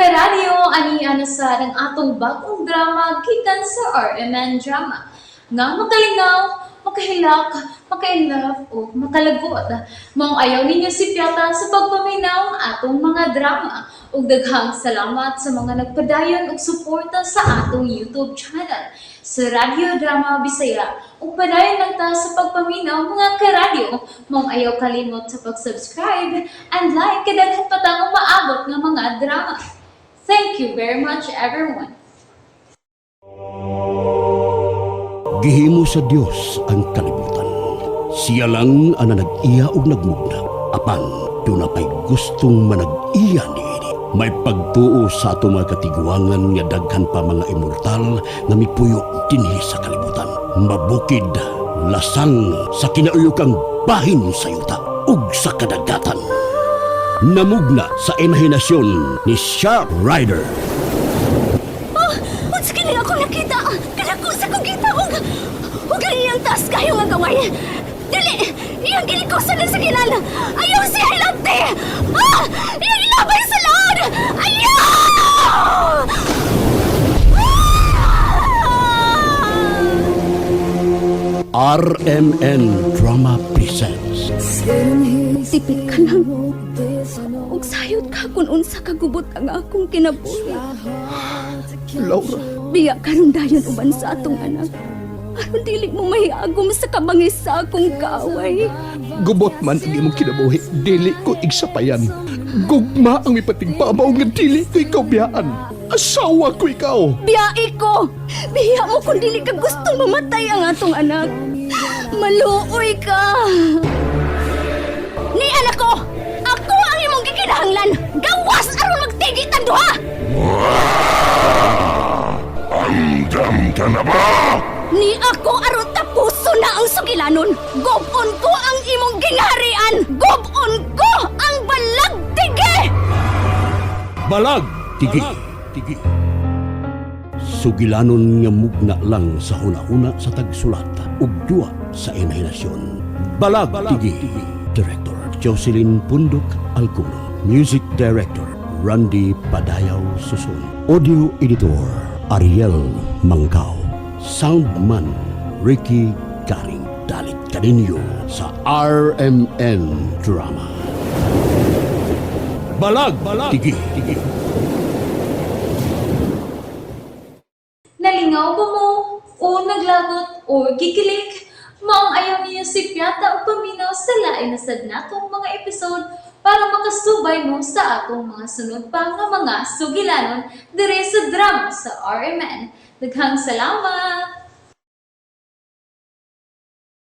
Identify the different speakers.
Speaker 1: karadyo, ani sa ng atong bagong drama gikan sa RMN Drama. Nga makalingaw, makahilak, maka-inlove, o makalagot. Maong ayaw ninyo si Piata sa pagpaminaw ang atong mga drama. Ug daghang salamat sa mga nagpadayon ug suporta sa atong YouTube channel sa Radyo Drama Bisaya. Ug padayon lang ta sa pagpaminaw mga karadyo. Maong ayaw kalimot sa pag-subscribe and like kadaghan pa tang maabot nga mga drama. Thank you very much, everyone.
Speaker 2: Gihimo sa Dios ang kalibutan. Siya lang ang nag-iya ug nagmugna. Apan, doon na pa'y gustong manag-iya niini. May pagtuo sa ato mga katiguangan nga daghan pa mga immortal nga mipuyo dinhi sa kalibutan. Mabukid, lasang sa kinauyokang bahin sa yuta ug sa kadagatan. Namugna sa imahinasyon ni Sharp Rider.
Speaker 3: Unsa kini ako nakita? Kadako sa kong kita og ang iyang taas kayo nga gaway. Dili, iyang gilikosan sa kilala. Ayaw siya hilabti. Iyang ilabay sa laod. Ayaw!
Speaker 2: RMN Drama presents
Speaker 3: Tipid ka lang. Og sayod ka kung unsa kagubot ang akong kinabuhi.
Speaker 4: Laura,
Speaker 3: Biya karong dayon uban sa atong anak. Aron dili mo mahiagom sa kabangis sa akong kaaway.
Speaker 4: gubot man ang imong kinabuhi, dili ko igsapayan. Gugma ang ipatigpabaw nga dili ko ikaw biyaan. Asawa ko ikaw.
Speaker 3: Biyai ko! Biya mo kung dili ka gustong mamatay ang atong anak. Maluoy ka! Ni anak ko! Ako ang imong gikinahanglan! Gawas aron magtigit ang duha!
Speaker 5: Andam ka na ba?
Speaker 3: Ni ako aron tapuso na ang sugilanon! Gobon ko ang imong gingharian! Gobon ko ang balagtige!
Speaker 2: Balag Tigi. Sugilanon nga mugna lang sa huna-huna sa tagsulat ug duwa sa imahinasyon. Balag Tigi. Director Jocelyn Pundok Alcuno. Music Director Randy Padayaw Susun. Audio Editor Ariel Mangkao. Soundman Ricky Garing. Dalit kaninyo sa RMN Drama. Balag Tigi.
Speaker 1: Nalingaw ba mo? O naglagot? O gikilik? Maong ayaw niyo si Piata o paminaw sa lain na sad natong mga episode para makasubay mo sa atong mga sunod pa nga mga sugilanon dire sa drama sa RMN. Daghang salamat!